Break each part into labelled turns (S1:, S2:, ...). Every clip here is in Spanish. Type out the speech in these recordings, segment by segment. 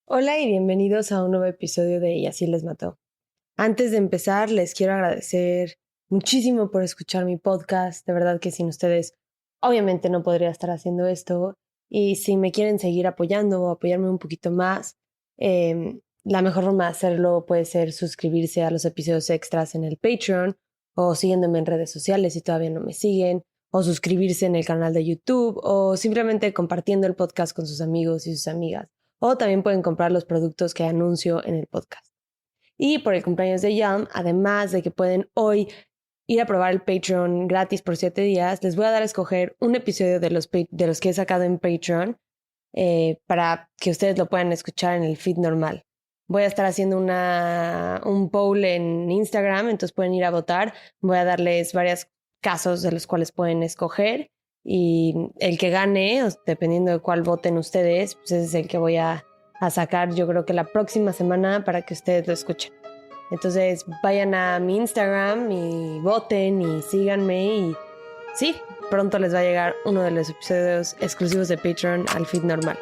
S1: Hola y bienvenidos a un nuevo episodio de Y así les mató. Antes de empezar, les quiero agradecer muchísimo por escuchar mi podcast. De verdad que sin ustedes, obviamente no podría estar haciendo esto. Y si me quieren seguir apoyando o apoyarme un poquito más, la mejor forma de hacerlo puede ser suscribirse a los episodios extras en el Patreon o siguiéndome en redes sociales si todavía no me siguen, o suscribirse en el canal de YouTube o simplemente compartiendo el podcast con sus amigos y sus amigas. O también pueden comprar los productos que anuncio en el podcast. Y por el cumpleaños de Yam, además de que pueden hoy ir a probar el Patreon gratis por 7 días, les voy a dar a escoger un episodio de los que he sacado en Patreon para que ustedes lo puedan escuchar en el feed normal. Voy a estar haciendo un poll en Instagram, entonces pueden ir a votar. Voy a darles varios casos de los cuales pueden escoger y el que gane, dependiendo de cuál voten ustedes, pues ese es el que voy a sacar yo creo que la próxima semana para que ustedes lo escuchen. Entonces vayan a mi Instagram y voten y síganme y sí, pronto les va a llegar uno de los episodios exclusivos de Patreon al feed normal.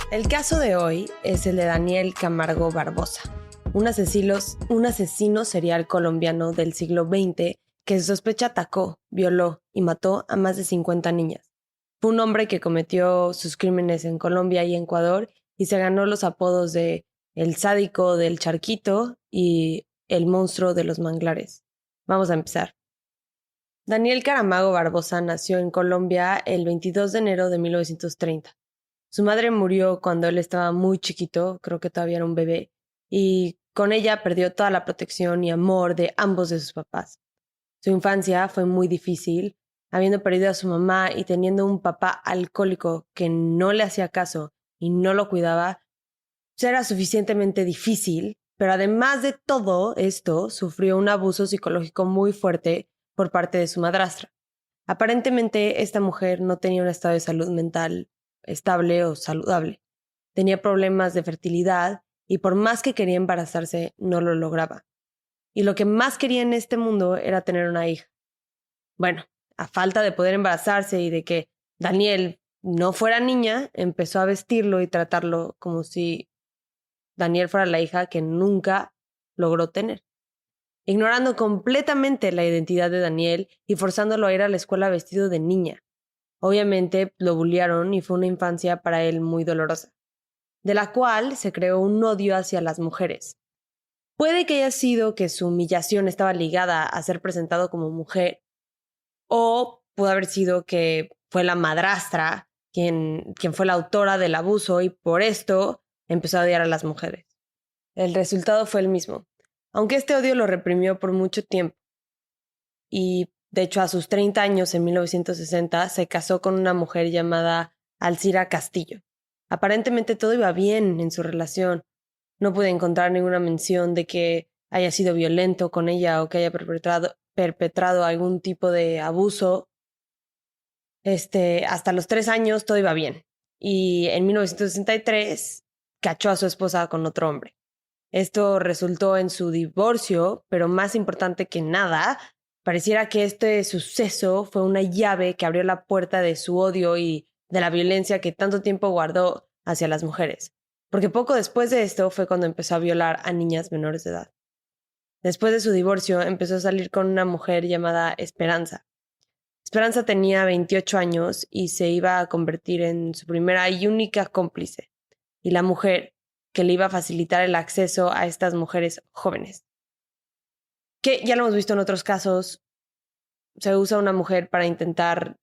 S1: El caso de hoy es el de Daniel Camargo Barbosa, un asesino serial colombiano del siglo XX que se sospecha atacó, violó y mató a más de 50 niñas. Fue un hombre que cometió sus crímenes en Colombia y Ecuador y se ganó los apodos de el sádico del Charquito y el monstruo de los manglares. Vamos a empezar. Daniel Camargo Barbosa nació en Colombia el 22 de enero de 1930. Su madre murió cuando él estaba muy chiquito, creo que todavía era un bebé, y con ella perdió toda la protección y amor de ambos de sus papás. Su infancia fue muy difícil, habiendo perdido a su mamá y teniendo un papá alcohólico que no le hacía caso y no lo cuidaba, era suficientemente difícil, pero además de todo esto, sufrió un abuso psicológico muy fuerte por parte de su madrastra. Aparentemente, esta mujer no tenía un estado de salud mental estable o saludable. Tenía problemas de fertilidad y por más que quería embarazarse, no lo lograba. Y lo que más quería en este mundo era tener una hija. Bueno, a falta de poder embarazarse y de que Daniel no fuera niña, empezó a vestirlo y tratarlo como si Daniel fuera la hija que nunca logró tener, ignorando completamente la identidad de Daniel y forzándolo a ir a la escuela vestido de niña. Obviamente lo bullearon y fue una infancia para él muy dolorosa, de la cual se creó un odio hacia las mujeres. Puede que haya sido que su humillación estaba ligada a ser presentado como mujer, o pudo haber sido que fue la madrastra quien fue la autora del abuso y por esto empezó a odiar a las mujeres. El resultado fue el mismo, aunque este odio lo reprimió por mucho tiempo. Y de hecho a sus 30 años, en 1960, se casó con una mujer llamada Alcira Castillo. Aparentemente todo iba bien en su relación. No pude encontrar ninguna mención de que haya sido violento con ella o que haya perpetrado algún tipo de abuso. Hasta los 3 años todo iba bien. Y en 1963 cachó a su esposa con otro hombre. Esto resultó en su divorcio, pero más importante que nada, pareciera que este suceso fue una llave que abrió la puerta de su odio y de la violencia que tanto tiempo guardó hacia las mujeres. Porque poco después de esto fue cuando empezó a violar a niñas menores de edad. Después de su divorcio, empezó a salir con una mujer llamada Esperanza. Esperanza tenía 28 años y se iba a convertir en su primera y única cómplice. Y la mujer que le iba a facilitar el acceso a estas mujeres jóvenes. Que ya lo hemos visto en otros casos, se usa una mujer para intentar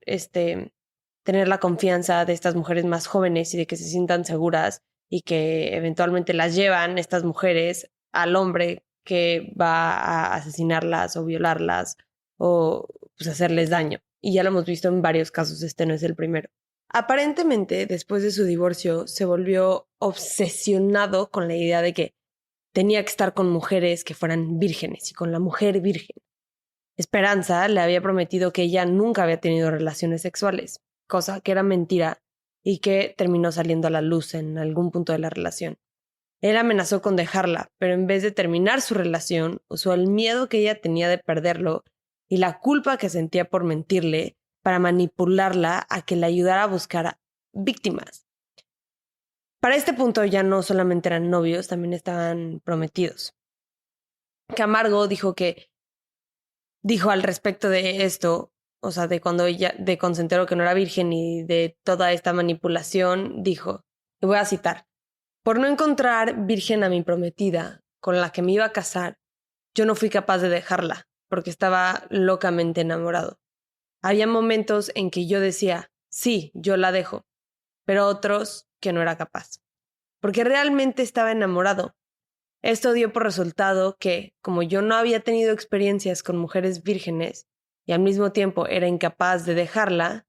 S1: tener la confianza de estas mujeres más jóvenes y de que se sientan seguras y que eventualmente las llevan estas mujeres al hombre que va a asesinarlas o violarlas o pues, hacerles daño. Y ya lo hemos visto en varios casos, este no es el primero. Aparentemente, después de su divorcio, se volvió obsesionado con la idea de que tenía que estar con mujeres que fueran vírgenes y con la mujer virgen. Esperanza le había prometido que ella nunca había tenido relaciones sexuales, cosa que era mentira y que terminó saliendo a la luz en algún punto de la relación. Él amenazó con dejarla, pero en vez de terminar su relación, usó el miedo que ella tenía de perderlo y la culpa que sentía por mentirle para manipularla a que le ayudara a buscar víctimas. Para este punto ya no solamente eran novios, también estaban prometidos. Camargo dijo al respecto de esto, o sea, de cuando se enteró que no era virgen y de toda esta manipulación, dijo, y voy a citar: por no encontrar virgen a mi prometida, con la que me iba a casar, yo no fui capaz de dejarla, porque estaba locamente enamorado. Había momentos en que yo decía, sí, yo la dejo, pero otros que no era capaz, porque realmente estaba enamorado. Esto dio por resultado que, como yo no había tenido experiencias con mujeres vírgenes y al mismo tiempo era incapaz de dejarla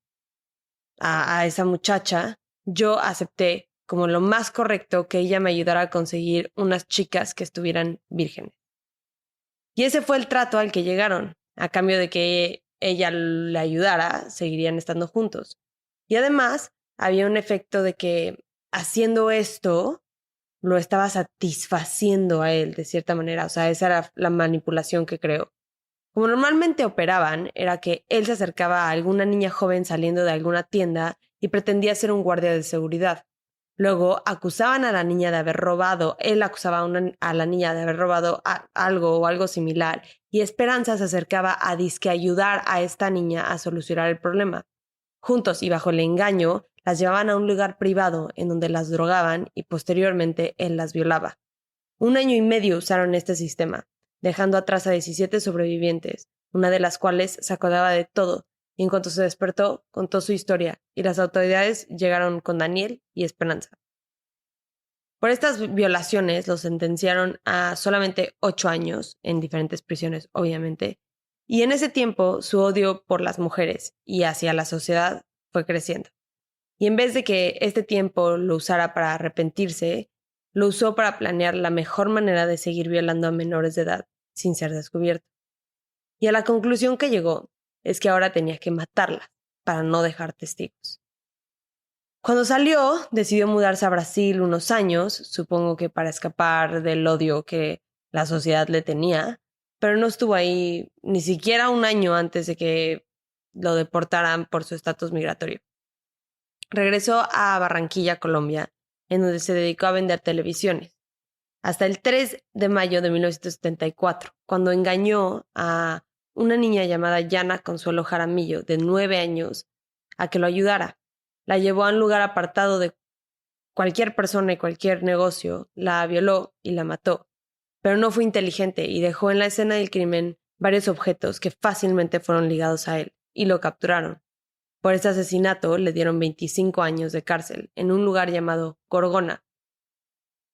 S1: a esa muchacha, yo acepté como lo más correcto que ella me ayudara a conseguir unas chicas que estuvieran vírgenes. Y ese fue el trato al que llegaron. A cambio de que ella le ayudara, seguirían estando juntos. Y además, había un efecto de que haciendo esto, lo estaba satisfaciendo a él de cierta manera. O sea, esa era la manipulación que creó. Como normalmente operaban, era que él se acercaba a alguna niña joven saliendo de alguna tienda y pretendía ser un guardia de seguridad. Luego acusaban a la niña de haber robado, él acusaba a la niña de haber robado algo o algo similar, y Esperanza se acercaba a disque ayudar a esta niña a solucionar el problema. Juntos y bajo el engaño, las llevaban a un lugar privado en donde las drogaban y posteriormente él las violaba. 1 año y medio usaron este sistema, dejando atrás a 17 sobrevivientes, una de las cuales se acordaba de todo, y en cuanto se despertó, contó su historia, y las autoridades llegaron con Daniel y Esperanza. Por estas violaciones los sentenciaron a solamente 8 años, en diferentes prisiones, obviamente, y en ese tiempo su odio por las mujeres y hacia la sociedad fue creciendo. Y en vez de que este tiempo lo usara para arrepentirse, lo usó para planear la mejor manera de seguir violando a menores de edad sin ser descubierto. Y a la conclusión que llegó es que ahora tenía que matarla para no dejar testigos. Cuando salió, decidió mudarse a Brasil unos años, supongo que para escapar del odio que la sociedad le tenía, pero no estuvo ahí ni siquiera 1 año antes de que lo deportaran por su estatus migratorio. Regresó a Barranquilla, Colombia, en donde se dedicó a vender televisiones, hasta el 3 de mayo de 1974, cuando engañó a una niña llamada Yana Consuelo Jaramillo, de 9 años, a que lo ayudara. La llevó a un lugar apartado de cualquier persona y cualquier negocio, la violó y la mató. Pero no fue inteligente y dejó en la escena del crimen varios objetos que fácilmente fueron ligados a él, y lo capturaron. Por este asesinato le dieron 25 años de cárcel en un lugar llamado Gorgona,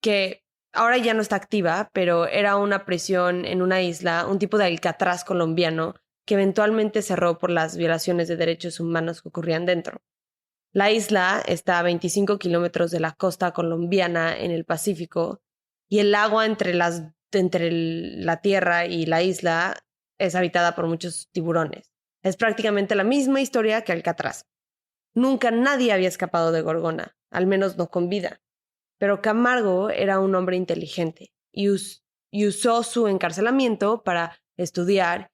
S1: que ahora ya no está activa, pero era una prisión en una isla, un tipo de Alcatraz colombiano, que eventualmente cerró por las violaciones de derechos humanos que ocurrían dentro. La isla está a 25 kilómetros de la costa colombiana en el Pacífico, y el agua entre la tierra y la isla es habitada por muchos tiburones. Es prácticamente la misma historia que Alcatraz. Nunca nadie había escapado de Gorgona, al menos no con vida. Pero Camargo era un hombre inteligente y usó su encarcelamiento para estudiar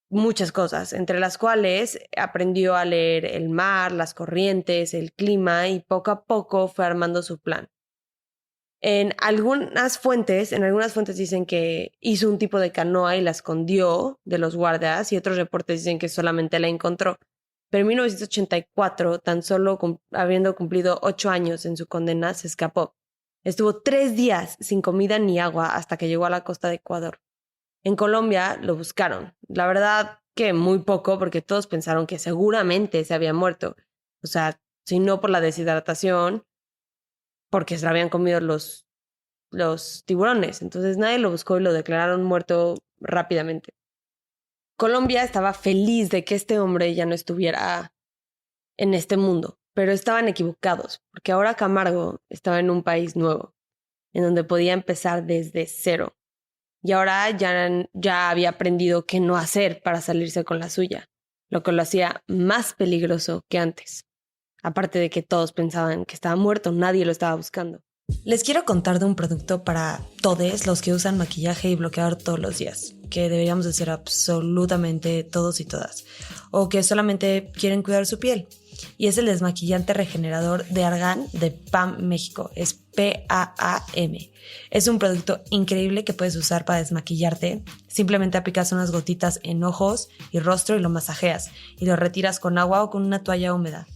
S1: muchas cosas, entre las cuales aprendió a leer el mar, las corrientes, el clima, y poco a poco fue armando su plan. En algunas fuentes dicen que hizo un tipo de canoa y la escondió de los guardias, y otros reportes dicen que solamente la encontró. Pero en 1984, tan solo habiendo cumplido 8 años en su condena, se escapó. Estuvo 3 días sin comida ni agua hasta que llegó a la costa de Ecuador. En Colombia lo buscaron. La verdad que muy poco, porque todos pensaron que seguramente se había muerto. O sea, si no por la deshidratación, porque se lo habían comido los tiburones. Entonces nadie lo buscó y lo declararon muerto rápidamente. Colombia estaba feliz de que este hombre ya no estuviera en este mundo, pero estaban equivocados, porque ahora Camargo estaba en un país nuevo, en donde podía empezar desde cero. Y ahora ya había aprendido qué no hacer para salirse con la suya, lo que lo hacía más peligroso que antes. Aparte de que todos pensaban que estaba muerto, nadie lo estaba buscando.
S2: Les quiero contar de un producto para todos los que usan maquillaje y bloqueador todos los días, que deberíamos hacer absolutamente todos y todas, o que solamente quieren cuidar su piel. Y es el desmaquillante regenerador de Argan de PAM México, es PAAM. Es un producto increíble que puedes usar para desmaquillarte. Simplemente aplicas unas gotitas en ojos y rostro y lo masajeas y lo retiras con agua o con una toalla húmeda.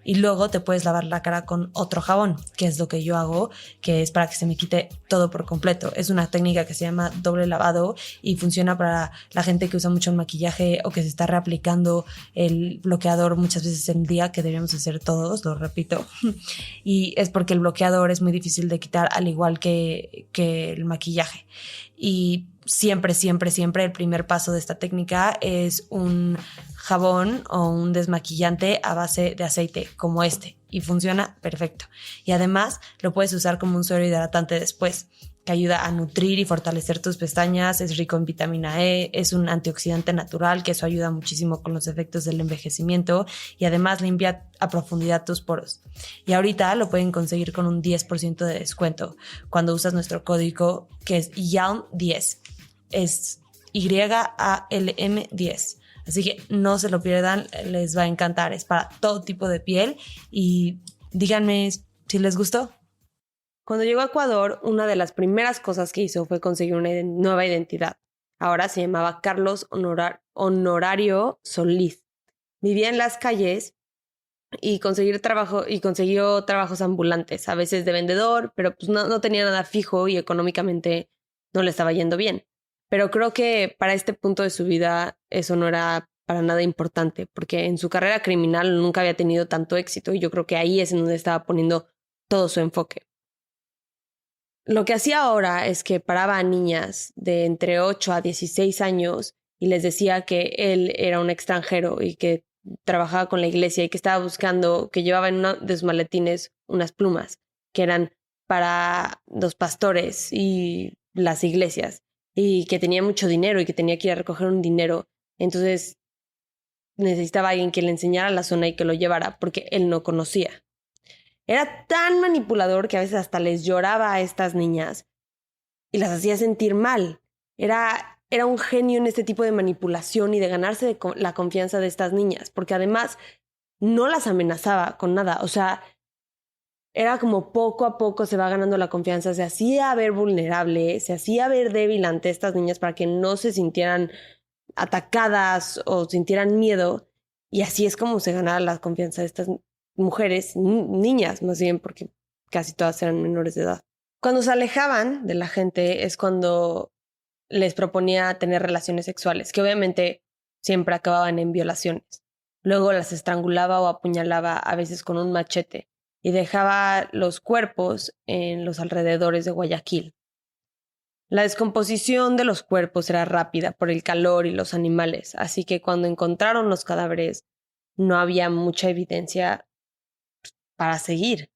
S2: Y luego te puedes lavar la cara con otro jabón, que es lo que yo hago, que es para que se me quite todo por completo. Es una técnica que se llama doble lavado y funciona para la gente que usa mucho el maquillaje o que se está reaplicando el bloqueador muchas veces en el día, que deberíamos hacer todos, lo repito. Y es porque el bloqueador es muy difícil de quitar, al igual que el maquillaje. Y siempre el primer paso de esta técnica es un jabón o un desmaquillante a base de aceite como este, y funciona perfecto. Y además lo puedes usar como un suero hidratante después, que ayuda a nutrir y fortalecer tus pestañas. Es rico en vitamina E, es un antioxidante natural, que eso ayuda muchísimo con los efectos del envejecimiento, y además limpia a profundidad tus poros. Y ahorita lo pueden conseguir con un 10% de descuento cuando usas nuestro código, que es YALM10. Es YALM 10. Así que no se lo pierdan, les va a encantar. Es para todo tipo de piel y díganme si les gustó.
S1: Cuando llegó a Ecuador, una de las primeras cosas que hizo fue conseguir una nueva identidad. Ahora se llamaba Carlos Honorario Solís. Vivía en las calles y consiguió trabajos ambulantes, a veces de vendedor, pero pues no tenía nada fijo y económicamente no le estaba yendo bien. Pero creo que para este punto de su vida eso no era para nada importante, porque en su carrera criminal nunca había tenido tanto éxito y yo creo que ahí es en donde estaba poniendo todo su enfoque. Lo que hacía ahora es que paraba a niñas de entre 8 a 16 años y les decía que él era un extranjero y que trabajaba con la iglesia y que estaba buscando, que llevaba en uno de sus maletines unas plumas que eran para los pastores y las iglesias, y que tenía mucho dinero y que tenía que ir a recoger un dinero. Entonces necesitaba alguien que le enseñara la zona y que lo llevara porque él no conocía. Era tan manipulador que a veces hasta les lloraba a estas niñas y las hacía sentir mal. Era un genio en este tipo de manipulación y de ganarse la confianza de estas niñas, porque además no las amenazaba con nada. O sea, era como poco a poco se va ganando la confianza, se hacía ver vulnerable, se hacía ver débil ante estas niñas para que no se sintieran atacadas o sintieran miedo, y así es como se ganaba la confianza de estas mujeres, niñas más bien, porque casi todas eran menores de edad. Cuando se alejaban de la gente es cuando les proponía tener relaciones sexuales, que obviamente siempre acababan en violaciones. Luego las estrangulaba o apuñalaba, a veces con un machete, y dejaba los cuerpos en los alrededores de Guayaquil. La descomposición de los cuerpos era rápida por el calor y los animales, así que cuando encontraron los cadáveres no había mucha evidencia para seguir.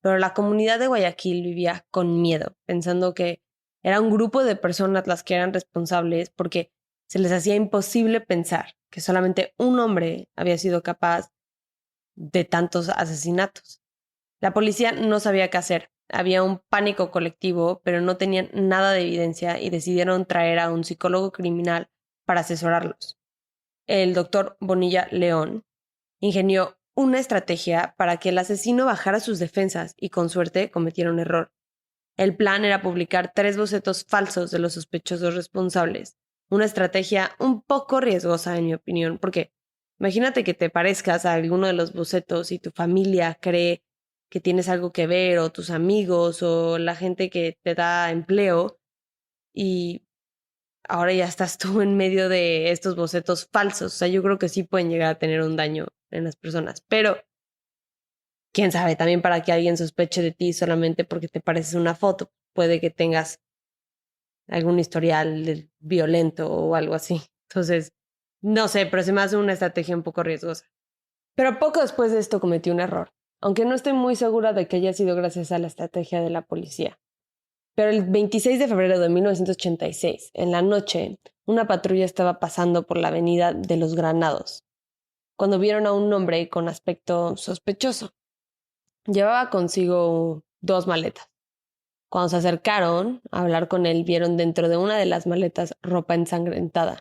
S1: Pero la comunidad de Guayaquil vivía con miedo, pensando que era un grupo de personas las que eran responsables, porque se les hacía imposible pensar que solamente un hombre había sido capaz de tantos asesinatos. La policía no sabía qué hacer. Había un pánico colectivo, pero no tenían nada de evidencia y decidieron traer a un psicólogo criminal para asesorarlos. El doctor Bonilla León ingenió una estrategia para que el asesino bajara sus defensas y con suerte cometiera un error. El plan era publicar 3 bocetos falsos de los sospechosos responsables. Una estrategia un poco riesgosa, en mi opinión, porque imagínate que te parezcas a alguno de los bocetos y tu familia cree que tienes algo que ver, o tus amigos, o la gente que te da empleo, y ahora ya estás tú en medio de estos bocetos falsos. O sea, yo creo que sí pueden llegar a tener un daño en las personas, pero quién sabe, también para que alguien sospeche de ti solamente porque te pareces una foto, puede que tengas algún historial violento o algo así. Entonces, no sé, pero se me hace una estrategia un poco riesgosa. Pero poco después de esto cometí un error, aunque no estoy muy segura de que haya sido gracias a la estrategia de la policía. Pero el 26 de febrero de 1986, en la noche, una patrulla estaba pasando por la avenida de Los Granados, cuando vieron a un hombre con aspecto sospechoso. Llevaba consigo 2 maletas, Cuando se acercaron a hablar con él, vieron dentro de una de las maletas ropa ensangrentada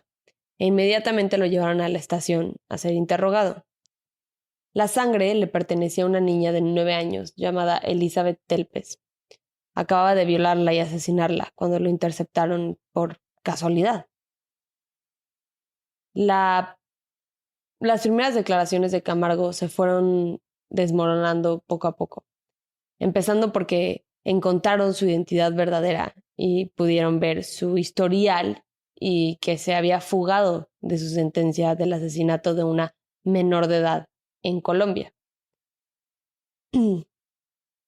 S1: e inmediatamente lo llevaron a la estación a ser interrogado. La sangre le pertenecía a una niña de 9 años llamada Elizabeth Telpes. Acababa de violarla y asesinarla cuando lo interceptaron por casualidad. Las primeras declaraciones de Camargo se fueron desmoronando poco a poco, empezando porque encontraron su identidad verdadera y pudieron ver su historial y que se había fugado de su sentencia del asesinato de una menor de edad en Colombia.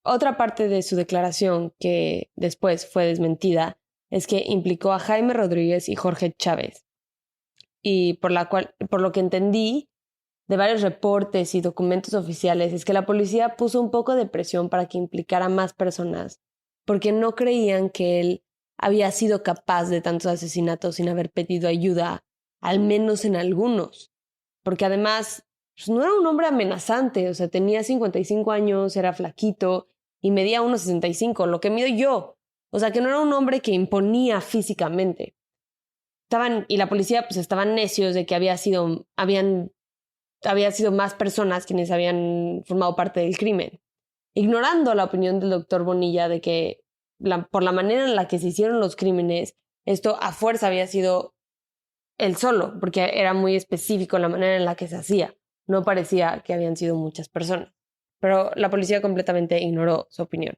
S1: Otra parte de su declaración que después fue desmentida es que implicó a Jaime Rodríguez y Jorge Chávez, y por lo que entendí de varios reportes y documentos oficiales es que la policía puso un poco de presión para que implicara más personas, porque no creían que él había sido capaz de tantos asesinatos sin haber pedido ayuda, al menos en algunos. Porque además, pues no era un hombre amenazante, o sea, tenía 55 años, era flaquito y medía 1,65, lo que mido yo. O sea, que no era un hombre que imponía físicamente. Y la policía pues estaban necios de que había sido más personas quienes habían formado parte del crimen, ignorando la opinión del doctor Bonilla de que por la manera en la que se hicieron los crímenes, esto a fuerza había sido él solo, porque era muy específico la manera en la que se hacía. No parecía que habían sido muchas personas, pero la policía completamente ignoró su opinión.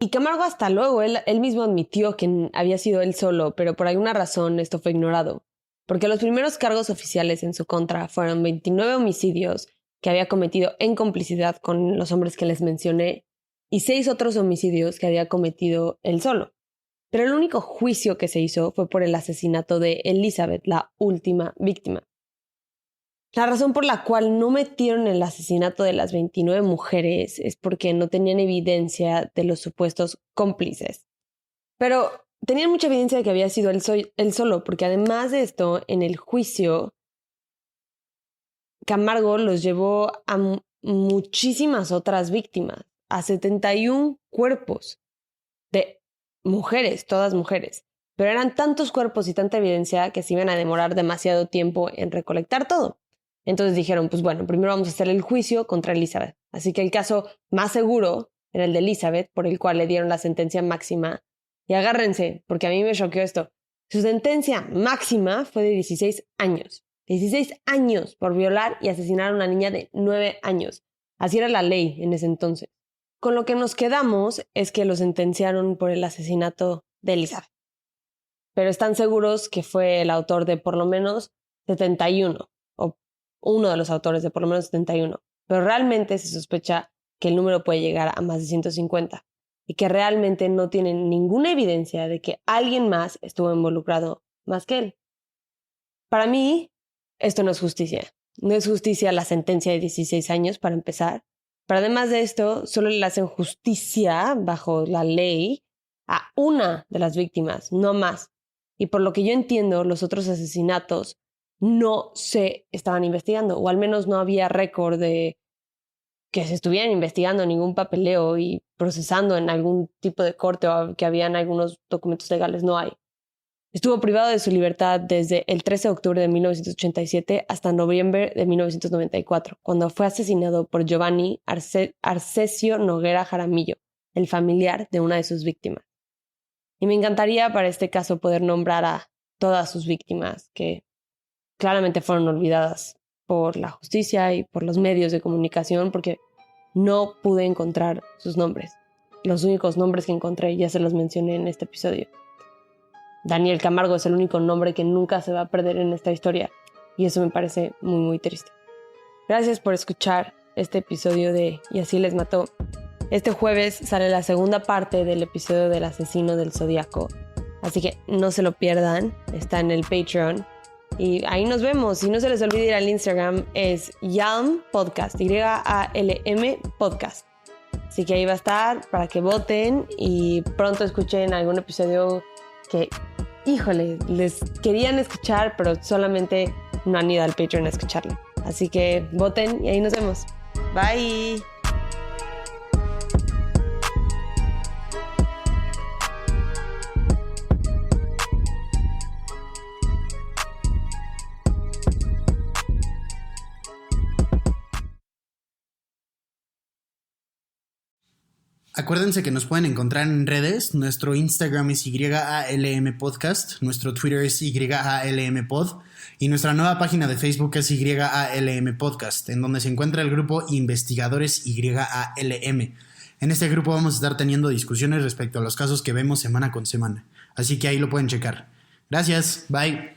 S1: Y Camargo hasta luego, él mismo admitió que había sido él solo, pero por alguna razón esto fue ignorado, porque los primeros cargos oficiales en su contra fueron 29 homicidios que había cometido en complicidad con los hombres que les mencioné y 6 otros homicidios que había cometido él solo. Pero el único juicio que se hizo fue por el asesinato de Elizabeth, la última víctima. La razón por la cual no metieron el asesinato de las 29 mujeres es porque no tenían evidencia de los supuestos cómplices. Pero tenían mucha evidencia de que había sido él solo, porque además de esto, en el juicio, Camargo los llevó a muchísimas otras víctimas, a 71 cuerpos de mujeres, todas mujeres. Pero eran tantos cuerpos y tanta evidencia que se iban a demorar demasiado tiempo en recolectar todo. Entonces dijeron, pues bueno, primero vamos a hacer el juicio contra Elizabeth. Así que el caso más seguro era el de Elizabeth, por el cual le dieron la sentencia máxima. Y agárrense, porque a mí me choqueó esto. Su sentencia máxima fue de 16 años. 16 años por violar y asesinar a una niña de 9 años. Así era la ley en ese entonces. Con lo que nos quedamos es que lo sentenciaron por el asesinato de Elizabeth. Pero están seguros que fue el autor de por lo menos 71, o uno de los autores de por lo menos 71. Pero realmente se sospecha que el número puede llegar a más de 150 y que realmente no tienen ninguna evidencia de que alguien más estuvo involucrado más que él. Para mí, esto no es justicia. No es justicia la sentencia de 16 años, para empezar. Pero además de esto, solo le hacen justicia bajo la ley a una de las víctimas, no más. Y por lo que yo entiendo, los otros asesinatos no se estaban investigando, o al menos no había récord de que se estuvieran investigando, ningún papeleo y procesando en algún tipo de corte, o que habían algunos documentos legales, no hay. Estuvo privado de su libertad desde el 13 de octubre de 1987 hasta noviembre de 1994, cuando fue asesinado por Giovanni Arcesio Noguera Jaramillo, el familiar de una de sus víctimas. Y me encantaría para este caso poder nombrar a todas sus víctimas que claramente fueron olvidadas por la justicia y por los medios de comunicación, porque no pude encontrar sus nombres. Los únicos nombres que encontré ya se los mencioné en este episodio. Daniel Camargo es el único nombre que nunca se va a perder en esta historia, y eso me parece muy, muy triste. Gracias por escuchar este episodio de Y así les mató. Este jueves sale la segunda parte del episodio del asesino del Zodíaco, así que no se lo pierdan, está en el Patreon. Y ahí nos vemos. Y no se les olvide ir al Instagram, es Yalm Podcast, YALM Podcast. Así que ahí va a estar para que voten y pronto escuchen algún episodio que, híjole, les querían escuchar, pero solamente no han ido al Patreon a escucharlo. Así que voten y ahí nos vemos. Bye.
S3: Acuérdense que nos pueden encontrar en redes. Nuestro Instagram es YALM Podcast, nuestro Twitter es YALM Pod y nuestra nueva página de Facebook es YALM Podcast, en donde se encuentra el grupo Investigadores YALM. En este grupo vamos a estar teniendo discusiones respecto a los casos que vemos semana con semana, así que ahí lo pueden checar. Gracias, bye.